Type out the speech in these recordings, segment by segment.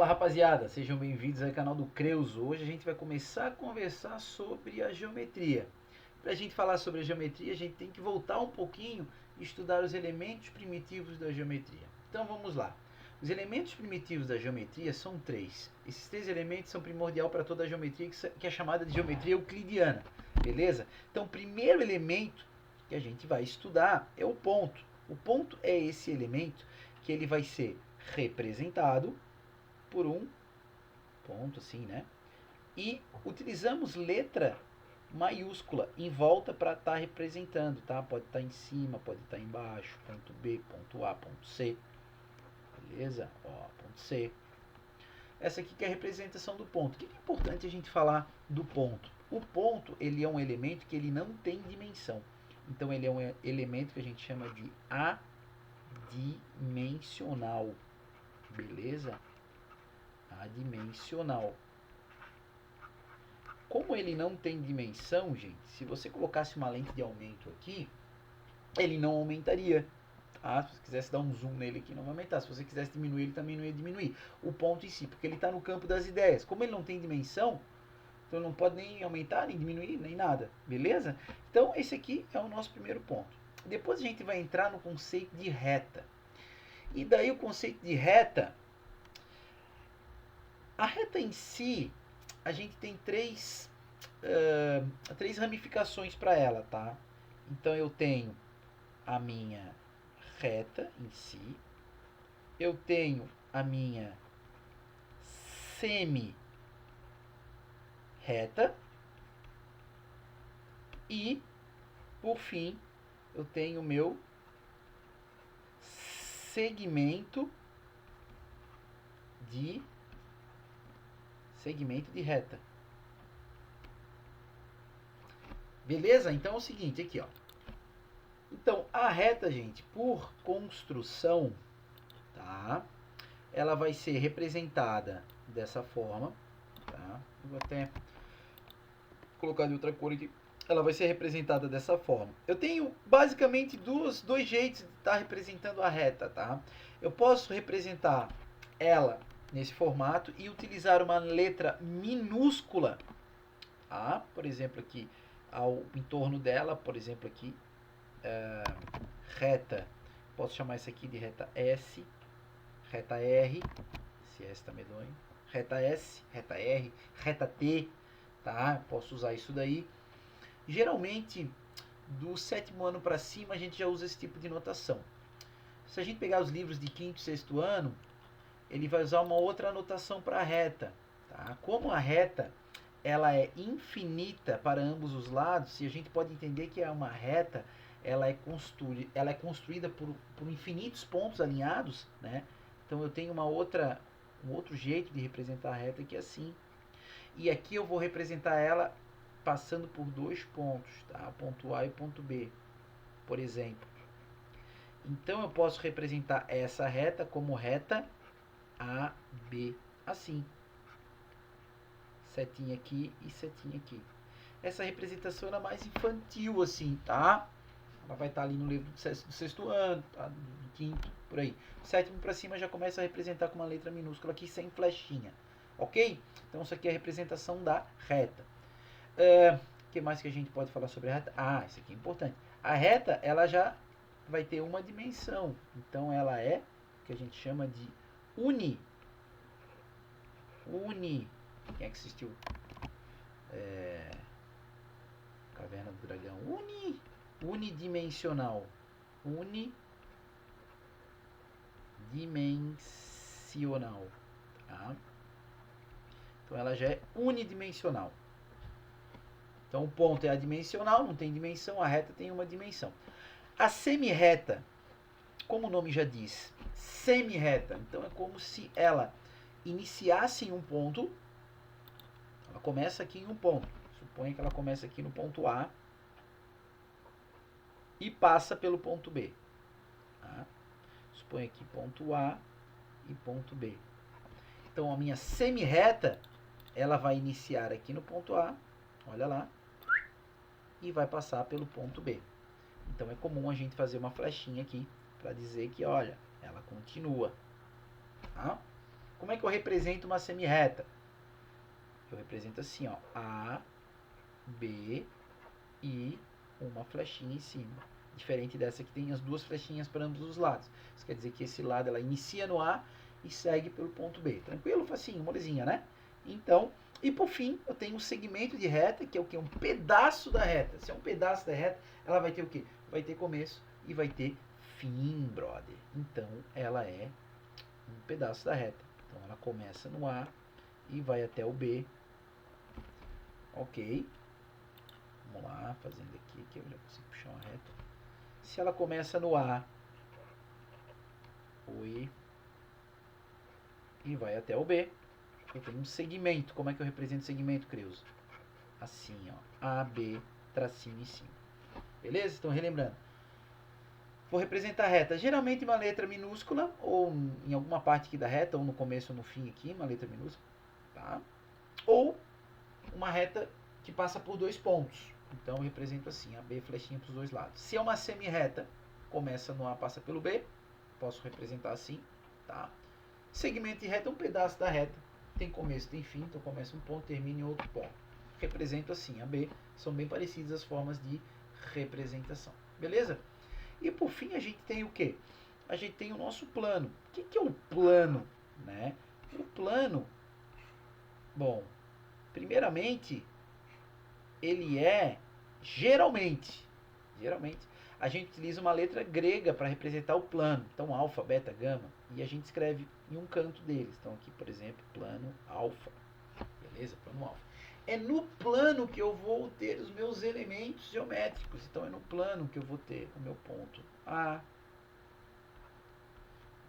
Fala rapaziada, sejam bem-vindos ao canal do Creuso. Hoje a gente vai começar a conversar sobre a geometria. Para a gente falar sobre a geometria, a gente tem que voltar um pouquinho e estudar os elementos primitivos da geometria. Então vamos lá. Os elementos primitivos da geometria são três. Esses três elementos são primordial para toda a geometria, que é chamada de geometria euclidiana. Beleza? Então o primeiro elemento que a gente vai estudar é o ponto. O ponto é esse elemento que ele vai ser representado por um ponto assim, né? E utilizamos letra maiúscula em volta para estar representando, tá? Pode estar em cima, pode estar embaixo, ponto B, ponto A, ponto C. Beleza? Ó, ponto C. Essa aqui que é a representação do ponto. O que é importante a gente falar do ponto? O ponto, ele é um elemento que ele não tem dimensão. Então ele é um elemento que a gente chama de adimensional. Beleza? Adimensional. Como ele não tem dimensão, gente, se você colocasse uma lente de aumento aqui, ele não aumentaria. Tá? Se você quisesse dar um zoom nele aqui, não vai aumentar. Se você quisesse diminuir, ele também não ia diminuir. O ponto em si, porque ele está no campo das ideias. Como ele não tem dimensão, então ele não pode nem aumentar, nem diminuir, nem nada. Beleza? Então, esse aqui é o nosso primeiro ponto. Depois a gente vai entrar no conceito de reta. E daí o conceito de reta... A reta em si, a gente tem três ramificações para ela, tá? Então eu tenho a minha reta em si, eu tenho a minha semi-reta e, por fim, eu tenho o meu segmento de reta. Beleza? Então é o seguinte, aqui ó. Então a reta, gente, por construção, tá? Ela vai ser representada dessa forma, tá? Vou até colocar de outra cor aqui. Ela vai ser representada dessa forma. Eu tenho basicamente dois jeitos de estar representando a reta, tá? Eu posso representar ela nesse formato e utilizar uma letra minúscula, tá? Por exemplo aqui, ao entorno dela, por exemplo aqui, reta, posso chamar isso aqui de reta S, reta R, se S tá medonho, reta S, reta R, reta T, tá? Posso usar isso daí. Geralmente, do sétimo ano para cima, a gente já usa esse tipo de notação. Se a gente pegar os livros de quinto e sexto ano, ele vai usar uma outra notação para a reta, tá? Como a reta ela é infinita para ambos os lados, e a gente pode entender que é uma reta, ela é construída por infinitos pontos alinhados, né? Então eu tenho um outro jeito de representar a reta que é assim. E aqui eu vou representar ela passando por dois pontos, tá? Ponto A e ponto B, por exemplo. Então eu posso representar essa reta como reta AB, assim. Setinha aqui e setinha aqui. Essa representação é mais infantil, assim, tá? Ela vai estar ali no livro do sexto ano, tá? Do quinto, por aí. Sétimo para cima já começa a representar com uma letra minúscula aqui, sem flechinha. Ok? Então isso aqui é a representação da reta. O que mais que a gente pode falar sobre a reta? Ah, isso aqui é importante. A reta, ela já vai ter uma dimensão. Então ela é o que a gente chama de quem é que assistiu? Caverna do Dragão. Unidimensional. Unidimensional. Tá? Então ela já é unidimensional. Então o ponto é adimensional, não tem dimensão, a reta tem uma dimensão. A semi-reta, como o nome já diz, semi-reta. Então é como se ela iniciasse em um ponto. Ela começa aqui em um ponto. Suponha que ela começa aqui no ponto A e passa pelo ponto B. Tá? Suponha aqui ponto A e ponto B. Então a minha semi-reta, ela vai iniciar aqui no ponto A, olha lá, e vai passar pelo ponto B. Então é comum a gente fazer uma flechinha aqui para dizer que, olha, ela continua. Tá? Como é que eu represento uma semi-reta? Eu represento assim, ó, A, B e uma flechinha em cima. Diferente dessa que tem as duas flechinhas para ambos os lados. Isso quer dizer que esse lado ela inicia no A e segue pelo ponto B. Tranquilo? Facinho, molezinha, né? Então, e por fim, eu tenho um segmento de reta, que é o quê? Um pedaço da reta. Se é um pedaço da reta, ela vai ter o quê? Vai ter começo e vai ter fim, brother. Então, ela é um pedaço da reta. Então, ela começa no A e vai até o B. Ok? Vamos lá, fazendo aqui, que eu já consigo puxar uma reta. Se ela começa no A, oi, e vai até o B, eu tenho um segmento. Como é que eu represento o segmento, Creuso? Assim, ó, A, B, tracinho em cima. Beleza? Então, relembrando. Vou representar a reta, geralmente uma letra minúscula, ou em alguma parte aqui da reta, ou no começo ou no fim aqui, uma letra minúscula, tá? Ou uma reta que passa por dois pontos. Então, eu represento assim, a B, flechinha para os dois lados. Se é uma semi-reta, começa no A, passa pelo B, posso representar assim, tá? Segmento de reta é um pedaço da reta, tem começo, tem fim, então começa um ponto, termina em outro ponto. Represento assim, a B, são bem parecidas as formas de representação, beleza? E por fim a gente tem o quê? A gente tem o nosso plano. O que é o plano, né? O plano, bom, primeiramente, ele é, geralmente, a gente utiliza uma letra grega para representar o plano. Então, alfa, beta, gama. E a gente escreve em um canto deles. Então, aqui, por exemplo, plano alfa. Beleza? Plano alfa. É no plano que eu vou ter os meus elementos geométricos. Então, é no plano que eu vou ter o meu ponto A,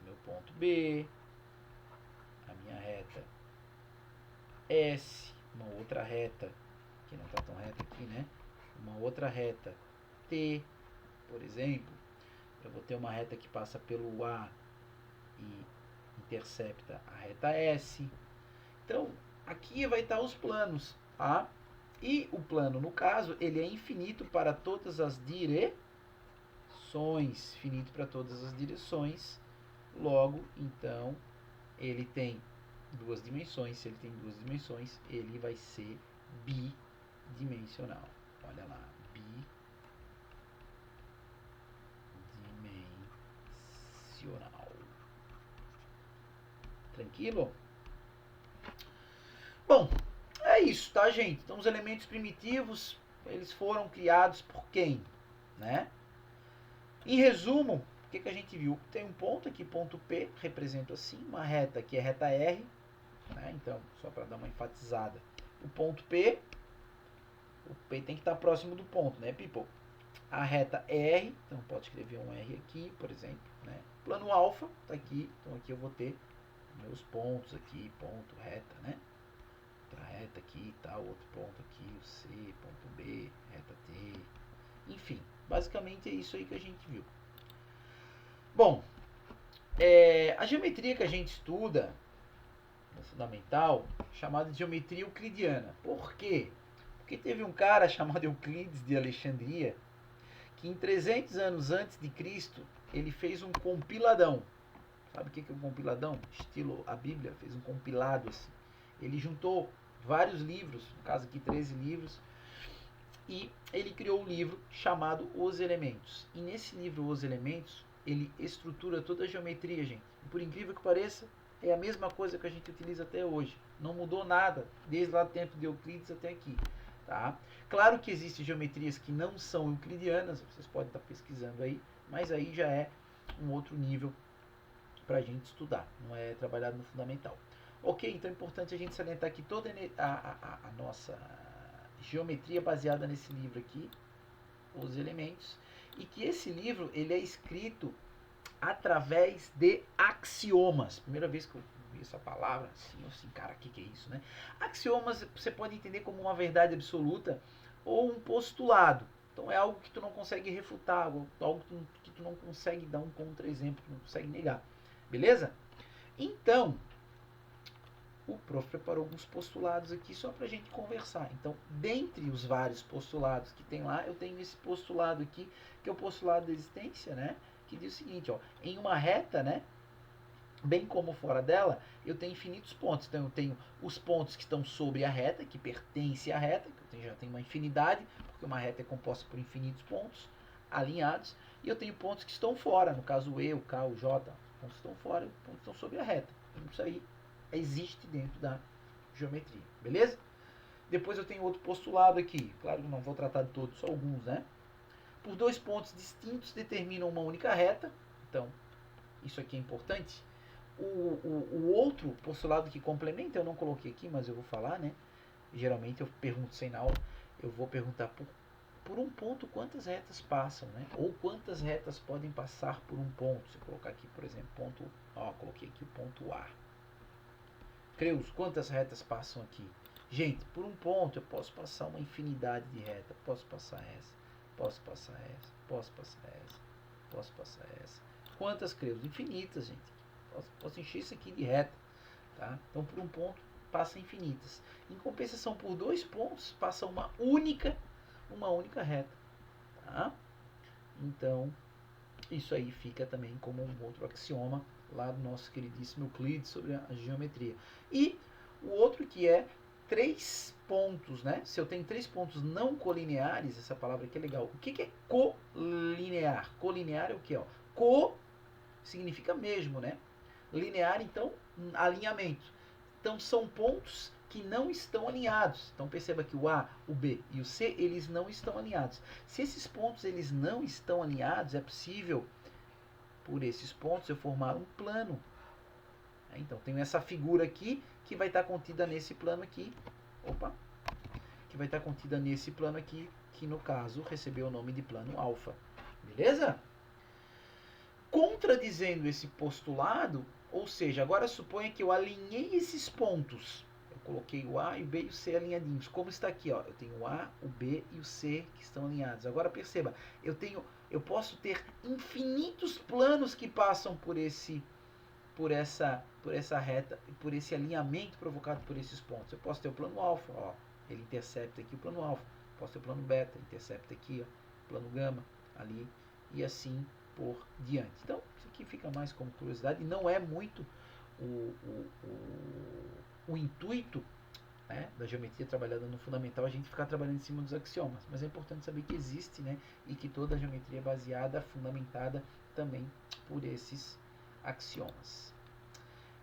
o meu ponto B, a minha reta S, uma outra reta, que não está tão reta aqui, né? Uma outra reta T, por exemplo. Eu vou ter uma reta que passa pelo A e intercepta a reta S. Então, aqui vai estar os planos, tá? E o plano, no caso, ele é infinito para todas as direções. Finito para todas as direções. Logo, então, ele tem duas dimensões. Se ele tem duas dimensões, ele vai ser bidimensional. Olha lá, bidimensional. Tranquilo? Bom, é isso, tá, gente? Então, os elementos primitivos, eles foram criados por quem? Né? Em resumo, o que a gente viu? Tem um ponto aqui, ponto P, represento assim, uma reta que é reta R, né? Então, só para dar uma enfatizada. O ponto P, o P tem que estar próximo do ponto, né, people? A reta R, então pode escrever um R aqui, por exemplo, né? Plano alfa, tá aqui, então aqui eu vou ter meus pontos aqui, ponto, reta, né? Outra reta aqui e tal, outro ponto aqui, o C, ponto B, reta T, enfim, basicamente é isso aí que a gente viu. Bom, a geometria que a gente estuda no fundamental, chamada de geometria euclidiana. Por quê? Porque teve um cara chamado Euclides de Alexandria, que em 300 anos antes de Cristo, ele fez um compiladão. Sabe o que é um compiladão? Estilo a Bíblia, fez um compilado assim. Ele juntou vários livros, no caso aqui 13 livros, e ele criou um livro chamado Os Elementos. E nesse livro Os Elementos, ele estrutura toda a geometria, gente. E por incrível que pareça, é a mesma coisa que a gente utiliza até hoje. Não mudou nada, desde lá do tempo de Euclides até aqui. Tá? Claro que existem geometrias que não são euclidianas, vocês podem estar pesquisando aí, mas aí já é um outro nível para a gente estudar, não é trabalhado no fundamental. Ok, então é importante a gente salientar aqui toda a nossa geometria baseada nesse livro aqui, Os Elementos, e que esse livro ele é escrito através de axiomas. Primeira vez que eu vi essa palavra, assim, cara, o que é isso, né? Axiomas você pode entender como uma verdade absoluta ou um postulado. Então é algo que tu não consegue refutar, algo que tu não consegue dar um contra-exemplo, não consegue negar. Beleza? Então, o prof preparou alguns postulados aqui só para a gente conversar. Então, dentre os vários postulados que tem lá, eu tenho esse postulado aqui, que é o postulado da existência, né? Que diz o seguinte, ó, em uma reta, né? bem como fora dela, eu tenho infinitos pontos. Então eu tenho os pontos que estão sobre a reta, que pertencem à reta, que eu já tenho uma infinidade, porque uma reta é composta por infinitos pontos alinhados, e eu tenho pontos que estão fora, no caso o E, o K, o J, pontos que estão fora, pontos que estão sobre a reta. Então, isso aí existe dentro da geometria, beleza? Depois eu tenho outro postulado aqui, claro que não vou tratar de todos, só alguns, né? Por dois pontos distintos determinam uma única reta, então isso aqui é importante. O outro postulado que complementa, eu não coloquei aqui, mas eu vou falar, né? Geralmente eu pergunto sem na aula, eu vou perguntar por um ponto quantas retas passam, né? Ou quantas retas podem passar por um ponto. Se eu colocar aqui, por exemplo, ponto, ó, coloquei aqui o ponto A. Creus, quantas retas passam aqui? Gente, por um ponto eu posso passar uma infinidade de retas. Posso passar essa, posso passar essa, posso passar essa, posso passar essa. Quantas, Creus? Infinitas, gente. Posso encher isso aqui de reta. Tá? Então, por um ponto, passa infinitas. Em compensação, por dois pontos, passa uma única reta. Tá? Então, isso aí fica também como um outro axioma lá do nosso queridíssimo Euclides sobre a geometria. E o outro que é três pontos, né? Se eu tenho três pontos não colineares, essa palavra aqui é legal. O que é colinear? Colinear é o que? Co significa mesmo, né? Linear, então, alinhamento. Então, são pontos que não estão alinhados. Então, perceba que o A, o B e o C, eles não estão alinhados. Se esses pontos eles não estão alinhados, é possível, por esses pontos, eu formar um plano. Então, tenho essa figura aqui, que vai estar contida nesse plano aqui. Opa! Que vai estar contida nesse plano aqui, que no caso recebeu o nome de plano alfa. Beleza? Contradizendo esse postulado, ou seja, agora suponha que eu alinhei esses pontos. Eu coloquei o A, o B e o C alinhadinhos. Como está aqui, ó, eu tenho o A, o B e o C que estão alinhados. Agora perceba, eu posso ter infinitos planos que passam por essa reta, por esse alinhamento provocado por esses pontos. Eu posso ter o plano alfa, ó, ele intercepta aqui o plano alfa. Posso ter o plano beta, intercepta aqui, ó, plano gama ali e assim por diante. Então, isso aqui fica mais como curiosidade, não é muito o intuito, né, da geometria trabalhada no fundamental, a gente ficar trabalhando em cima dos axiomas, mas é importante saber que existe, né, e que toda a geometria é baseada, fundamentada também por esses axiomas.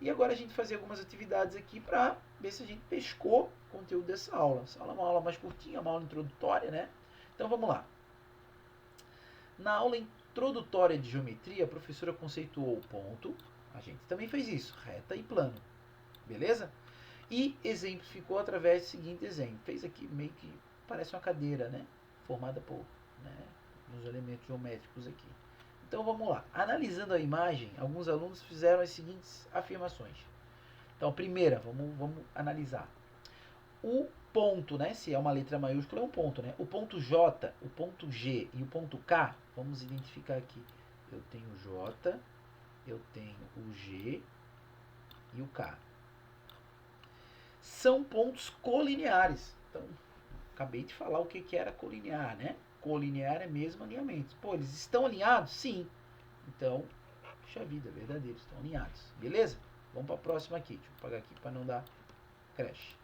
E agora a gente fazer algumas atividades aqui para ver se a gente pescou o conteúdo dessa aula. Essa aula é uma aula mais curtinha, uma aula introdutória, né? Então vamos lá. Na aula introdutória de geometria, a professora conceituou o ponto, a gente também fez isso, reta e plano, beleza? E exemplificou através do seguinte exemplo. Fez aqui meio que parece uma cadeira, né? Formada por, né, uns elementos geométricos aqui. Então vamos lá. Analisando a imagem, alguns alunos fizeram as seguintes afirmações. Então, primeira, vamos analisar. O ponto, né? Se é uma letra maiúscula, é um ponto, né? O ponto J, o ponto G e o ponto K, vamos identificar aqui. Eu tenho o J, eu tenho o G e o K. São pontos colineares. Então, acabei de falar o que era colinear, né? Colinear é mesmo alinhamento. Pô, eles estão alinhados? Sim. Então, puxa vida, verdadeiro, estão alinhados. Beleza? Vamos para a próxima aqui. Deixa eu apagar aqui para não dar crash.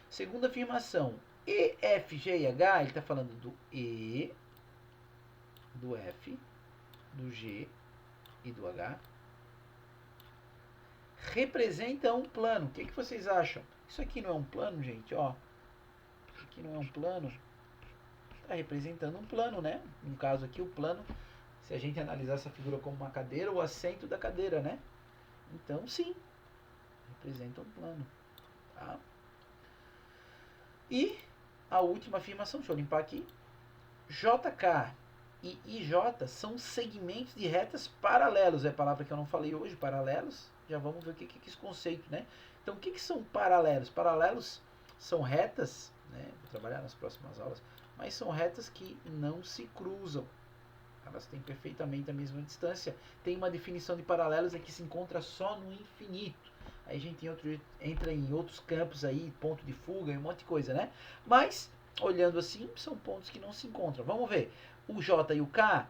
Segunda afirmação. E, F, G e H, ele está falando do E, do F, do G e do H. Representa um plano. O que vocês acham? Isso aqui não é um plano, gente? Ó, isso aqui não é um plano. Está representando um plano, né? No caso aqui, o plano, se a gente analisar essa figura como uma cadeira, o assento da cadeira, né? Então, sim, representa um plano. Tá? E a última afirmação, deixa eu limpar aqui. JK e IJ são segmentos de retas paralelos. É a palavra que eu não falei hoje, paralelos. Já vamos ver o que é esse conceito, né? Então, o que são paralelos? Paralelos são retas, né? Vou trabalhar nas próximas aulas, mas são retas que não se cruzam. Elas têm perfeitamente a mesma distância. Tem uma definição de paralelos que se encontra só no infinito. Aí a gente entra em outros campos aí, ponto de fuga e um monte de coisa, né? Mas, olhando assim, são pontos que não se encontram. Vamos ver. O J e o K,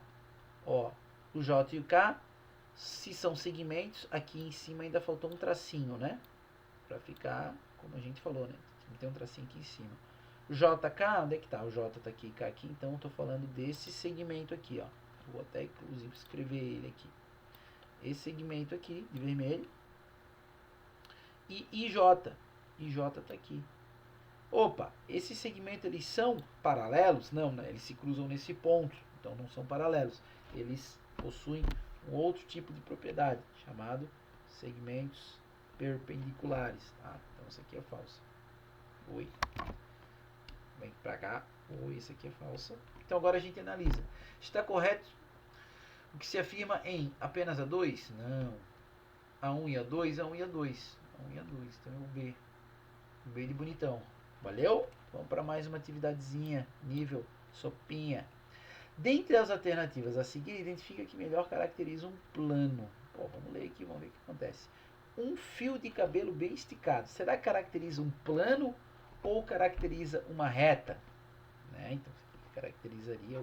ó, o J e o K Se são segmentos, aqui em cima ainda faltou um tracinho, né? Para ficar, como a gente falou, né? Tem um tracinho aqui em cima. JK, onde é que tá? O J tá aqui, K aqui, então eu tô falando desse segmento aqui, ó. Vou até inclusive escrever ele aqui. Esse segmento aqui, de vermelho. E IJ. IJ tá aqui. Opa, esses segmentos eles são paralelos? Não, né? Eles se cruzam nesse ponto, então não são paralelos. Eles possuem um outro tipo de propriedade, chamado segmentos perpendiculares. Tá? Então isso aqui é falso. Oi. Vem pra cá. Oi, isso aqui é falso. Então agora a gente analisa. Está correto o que se afirma em apenas A2? Não. A1 e A2, A1 e A2. A1 e A2, então é o B. O B de bonitão. Valeu? Vamos para mais uma atividadezinha, nível sopinha. Dentre as alternativas a seguir, identifica que melhor caracteriza um plano. Pô, vamos ler aqui, vamos ver o que acontece. Um fio de cabelo bem esticado. Será que caracteriza um plano ou caracteriza uma reta? Né? Então, caracterizaria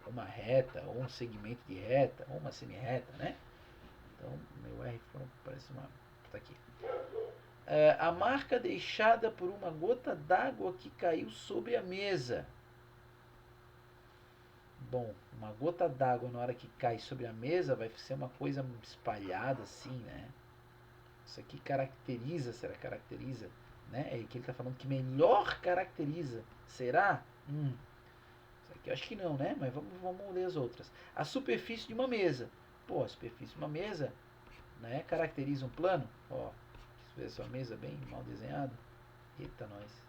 uma reta, ou um segmento de reta, ou uma semi-reta, né? Então, meu R parece uma... Tá aqui. A marca deixada por uma gota d'água que caiu sobre a mesa. Bom, uma gota d'água na hora que cai sobre a mesa vai ser uma coisa espalhada assim, né? Isso aqui caracteriza, será que caracteriza? Né? É que ele está falando que melhor caracteriza. Será? Isso aqui eu acho que não, né? Mas vamos ler as outras. A superfície de uma mesa. Pô, a superfície de uma mesa, né? Caracteriza um plano. Ó, se fizesse uma mesa bem mal desenhada. Eita, nós.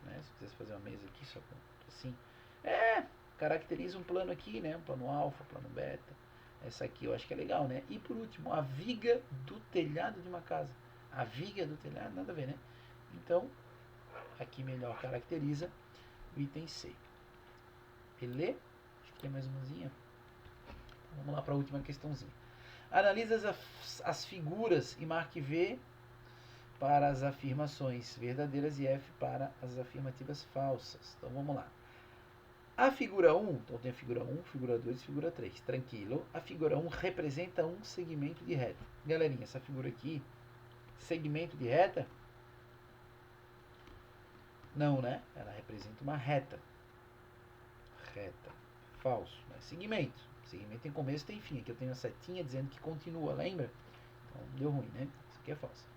Né? Se quisesse fazer uma mesa aqui só com assim. Caracteriza um plano aqui, né? Um plano alfa, plano beta. Essa aqui eu acho que é legal, né? E por último, a viga do telhado de uma casa. A viga do telhado, nada a ver, né? Então, aqui melhor caracteriza o item C. Beleza? Acho que tem mais umazinha. Vamos lá para a última questãozinha. Analisa as figuras e marque V para as afirmações verdadeiras e F para as afirmativas falsas. Então vamos lá. A figura 1, então tem a figura 1, figura 2 e figura 3. Tranquilo. A figura 1 representa um segmento de reta. Galerinha, essa figura aqui, segmento de reta? Não, né? Ela representa uma reta. Reta. Falso. Não é segmento. Segmento tem começo e tem fim. Aqui eu tenho a setinha dizendo que continua, lembra? Então deu ruim, né? Isso aqui é falso.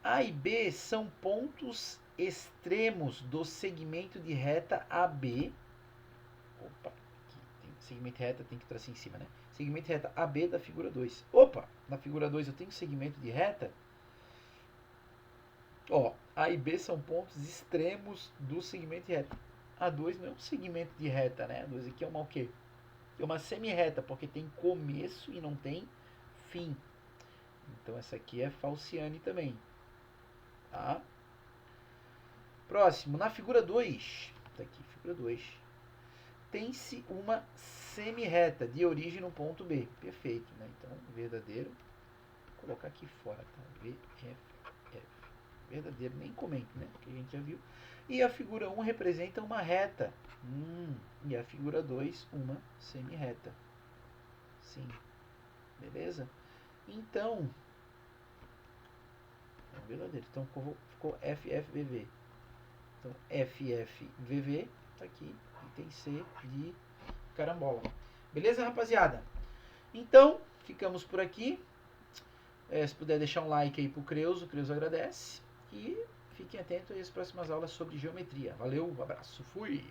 A e B são pontos extremos do segmento de reta AB. Opa, aqui tem segmento de reta, tem que traçar em cima, né? Segmento de reta AB da figura 2. Opa, na figura 2 eu tenho segmento de reta. Ó, A e B são pontos extremos do segmento de reta. A2 não é um segmento de reta, né? A2 aqui é uma o quê? É uma semi-reta, porque tem começo e não tem fim. Então essa aqui é falciane também. Tá? Próximo, na figura 2, tá aqui, figura 2, tem-se uma semi-reta de origem no ponto B. Perfeito, né? Então, verdadeiro. Vou colocar aqui fora, tá? V, F, F. Verdadeiro, nem comento, né? Que a gente já viu. E a figura 1 representa uma reta. E a figura 2, uma semi-reta. Sim. Beleza? Então, é verdadeiro. Então, ficou FFVV. Então, FFVV, tá aqui, item C de carambola. Beleza, rapaziada? Então, ficamos por aqui. Se puder deixar um like aí pro Creuso, o Creuso agradece. E fiquem atentos às próximas aulas sobre geometria. Valeu, um abraço, fui!